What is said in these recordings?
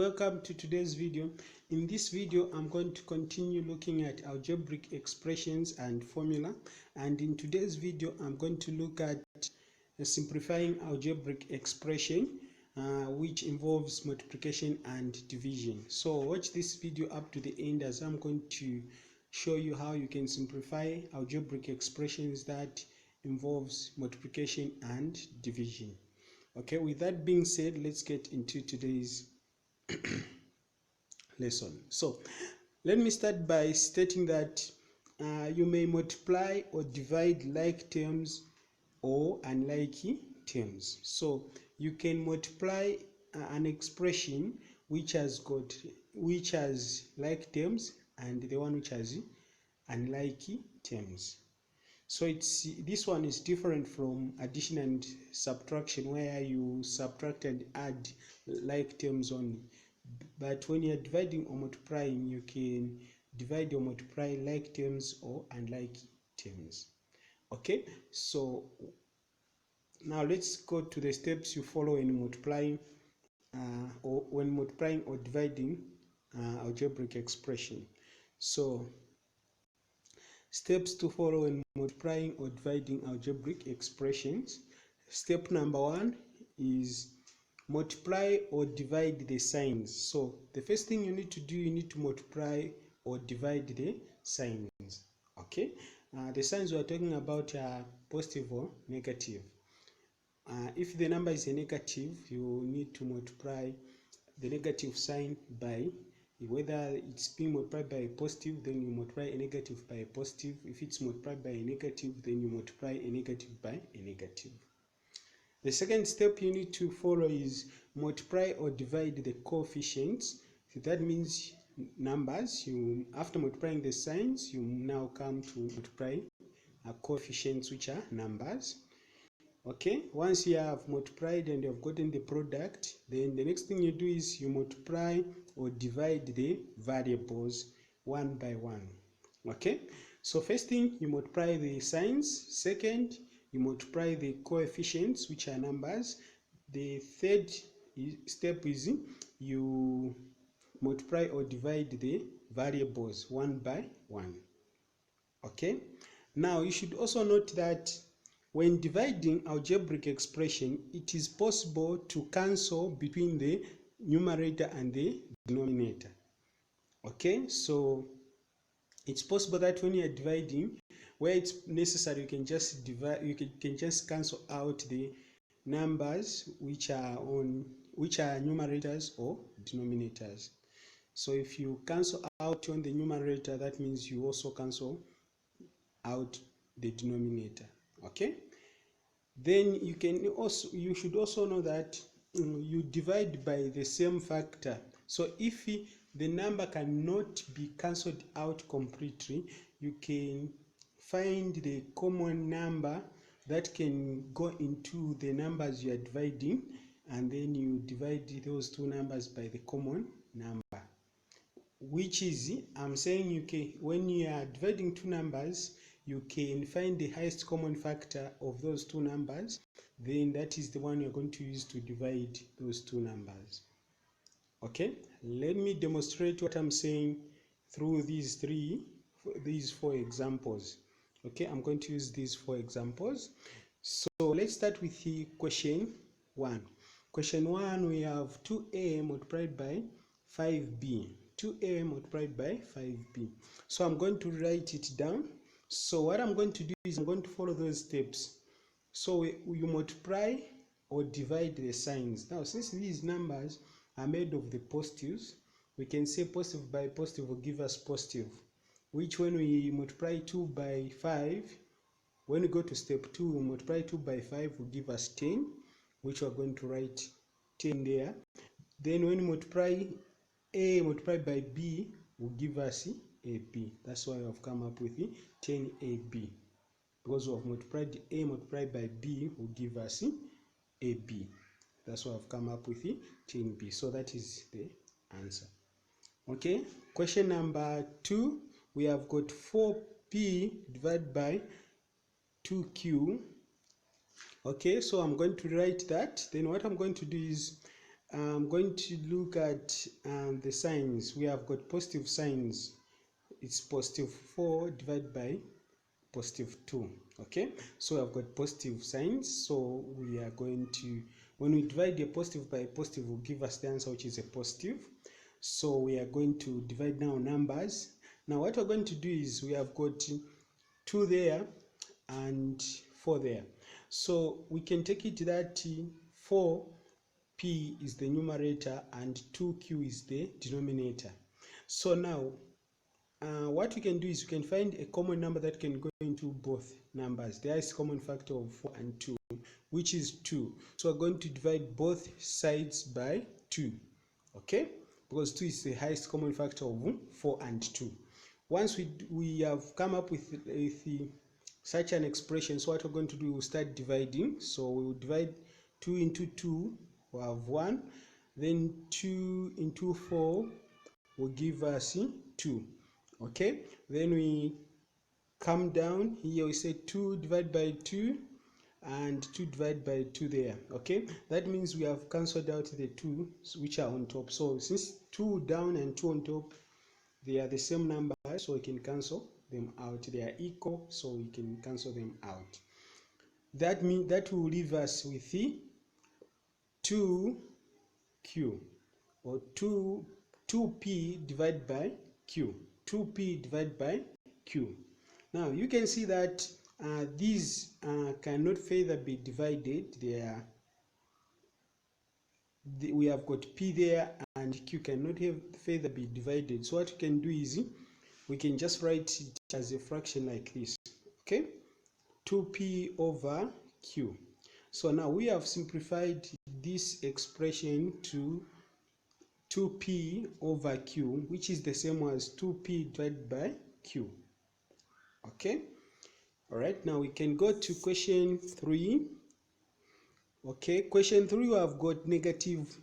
Welcome to today's video. In this video, I'm going to continue looking at algebraic expressions and formula. And in today's video, I'm going to look at a simplifying algebraic expression which involves multiplication and division. So watch this video up to the end as I'm going to show you how you can simplify algebraic expressions that involves multiplication and division. Okay, with that being said, let's get into today's lesson. So let me start by stating that you may multiply or divide like terms or unlike terms. So you can multiply an expression which has like terms and the one which has unlike terms. So this one is different from addition and subtraction, where you subtract and add like terms only. But when you're dividing or multiplying, you can divide or multiply like terms or unlike terms. Okay, so now let's go to the steps you follow in multiplying or dividing algebraic expression. So steps to follow when multiplying or dividing algebraic expressions. Step number 1 is multiply or divide the signs. So the first thing you need to do, you need to multiply or divide the signs. Okay, the signs we are talking about are positive or negative. If the number is a negative, you need to multiply the negative sign by, whether it's being multiplied by a positive, then you multiply a negative by a positive. If it's multiplied by a negative, then you multiply a negative by a negative. The second step you need to follow is multiply or divide the coefficients. So that means numbers. After multiplying the signs, you now come to multiply coefficients, which are numbers. Okay, once you have multiplied and you have gotten the product, then the next thing you do is you multiply or divide the variables one by one. Okay, so first thing, you multiply the signs. Second, you multiply the coefficients, which are numbers. The third step is you multiply or divide the variables one by one. Okay, now you should also note that when dividing algebraic expression, it is possible to cancel between the numerator and the denominator. Okay, so it's possible that when you are dividing, where it's necessary, you can just divide, you can just cancel out the numbers which are numerators or denominators. So if you cancel out on the numerator, that means you also cancel out the denominator. Okay, then you should also know that you divide by the same factor. So if the number cannot be cancelled out completely, you can find the common number that can go into the numbers you are dividing, and then you divide those two numbers by the common number, which is, I'm saying, you can, when you are dividing two numbers, you can find the highest common factor of those two numbers, then that is the one you're going to use to divide those two numbers. Okay, let me demonstrate what I'm saying through these four examples. Okay, I'm going to use these four examples. So let's start with the question 1. Question 1, we have 2a multiplied by 5b. 2a multiplied by 5b. So I'm going to write it down. So what I'm going to do is I'm going to follow those steps. So you multiply or divide the signs. Now, since these numbers are made of the positives, we can say positive by positive will give us positive, which when we multiply 2 by 5, when we go to step 2, we multiply 2 by 5 will give us 10, which we're going to write 10 there. Then when we multiply a multiplied by b will give us ab. That's why I've come up with 10ab, because we have multiplied a multiplied by b will give us ab. That's why I've come up with 10b. So that is the answer. Okay, question number 2, we have got 4p divided by 2q. Okay, so I'm going to write that. Then what I'm going to do is I'm going to look at the signs. We have got positive signs. It's positive 4 divided by positive 2. Okay, so I've got positive signs, so we are going to, when we divide a positive by a positive, will give us the answer, which is a positive. So we are going to divide now numbers. Now what we're going to do is, we have got 2 there and 4 there, so we can take it that 4p is the numerator and 2q is the denominator. So now what we can do is, we can find a common number that can go into both numbers. There is a common factor of 4 and 2, which is 2. So we're going to divide both sides by 2. Okay, because 2 is the highest common factor of 4 and 2. Once we have come up with such an expression, so what we're going to do, we'll start dividing. So we will divide 2 into 2, we have 1. Then 2 into 4 will give us 2. Okay, then we come down here, we say 2 divided by 2 and 2 divided by 2 there. Okay, that means we have cancelled out the 2 which are on top. So since 2 down and 2 on top, they are the same number, so we can cancel them out. They are equal, so we can cancel them out. That means that will leave us with the 2q, or 2p divided by q. 2p divided by q. Now you can see that these cannot further be divided. We have got p there and q cannot further be divided. So what we can do is, we can just write it as a fraction like this. Okay, 2p over q. So now we have simplified this expression to 2p over q, which is the same as 2p divided by q. Okay, all right, now we can go to question 3. Okay, question 3, we have got negative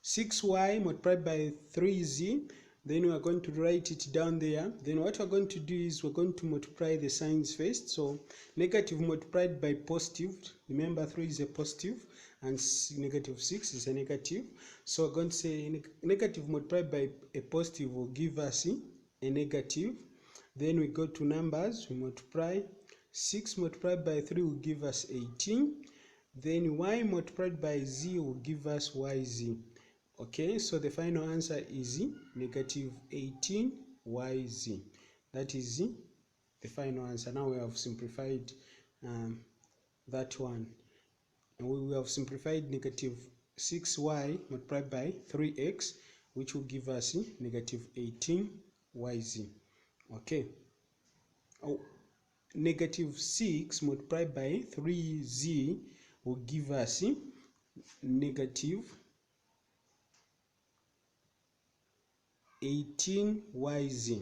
6y multiplied by 3z. Then we are going to write it down there. Then what we're going to do is, we're going to multiply the signs first. So negative multiplied by positive, remember 3 is a positive and negative 6 is a negative. So we're going to say negative multiplied by a positive will give us a negative. Then we go to numbers, we multiply. 6 multiplied by 3 will give us 18. Then y multiplied by z will give us yz. Okay, so the final answer is negative 18yz. That is the final answer. Now we have simplified that one. And we have simplified negative 6y multiplied by 3x, which will give us negative 18yz. Okay. Negative 6 multiplied by 3z will give us negative 18yz.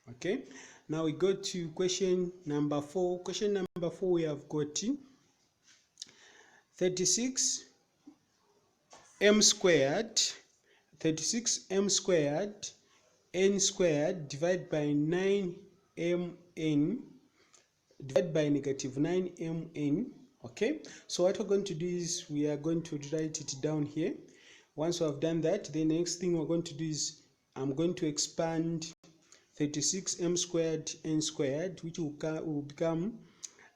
Okay, now we go to question number 4. Question number 4, we have got 36m squared, 36m squared n squared divided by 9mn divided by negative 9mn. Okay, so what we're going to do is, we are going to write it down here. Once we have done that, the next thing we're going to do is, I'm going to expand 36m squared n squared, which will become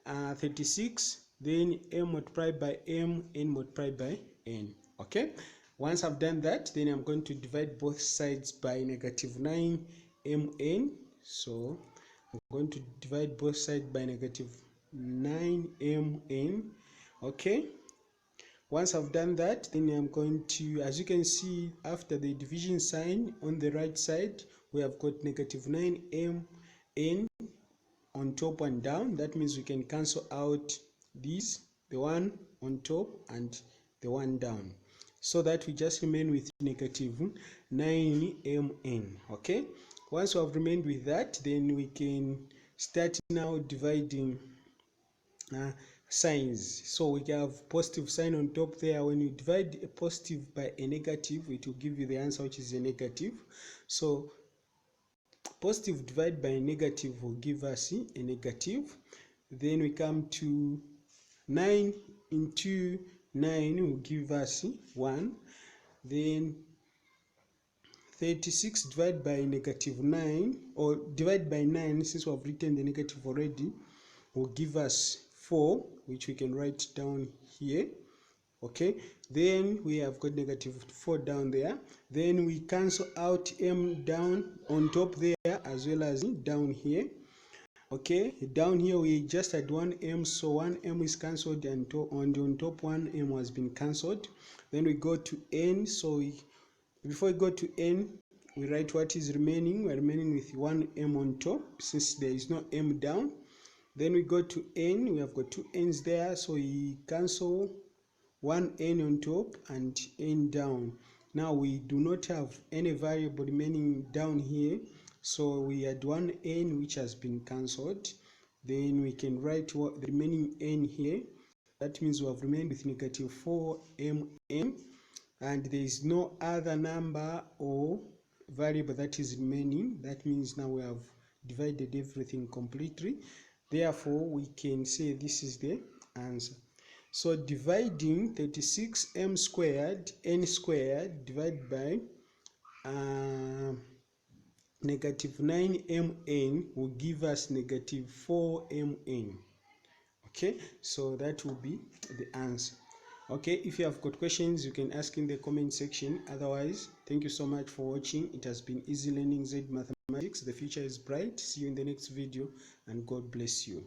36, then m multiplied by m, n multiplied by n. Okay, once I've done that, then I'm going to divide both sides by negative 9mn. So I'm going to divide both sides by negative 9mn. Okay, once I've done that, then I'm going to, as you can see, after the division sign on the right side, we have got negative 9mn on top and down. That means we can cancel out these, the one on top and the one down, so that we just remain with negative 9mn. Okay, once we have remained with that, then we can start now dividing signs. So we have positive sign on top there. When you divide a positive by a negative, it will give you the answer, which is a negative. So positive divided by a negative will give us a negative. Then we come to 9 into 9 will give us 1. Then 36 divided by negative 9, or divide by 9, since we have written the negative already, will give us 4, which we can write down here. Okay, then we have got negative 4 down there. Then we cancel out m down on top there as well as down here. Okay, down here we just had 1m, so 1m is cancelled, and on top 1m has been cancelled. Then we go to n, so before we go to n, we write what is remaining. We're remaining with 1m on top since there is no m down. Then we go to n, we have got 2 n's there, so we cancel 1 n on top and n down. Now we do not have any variable remaining down here, so we had 1 n which has been cancelled. Then we can write what the remaining n here. That means we have remained with negative 4m, and there is no other number or variable that is remaining. That means now we have divided everything completely. Therefore, we can say this is the answer. So dividing 36m squared, n squared, divided by negative 9mn will give us negative 4mn. Okay, so that will be the answer. Okay, if you have got questions, you can ask in the comment section. Otherwise, thank you so much for watching. It has been easy learning Z Mathematics. The future is bright. See you in the next video, and God bless you.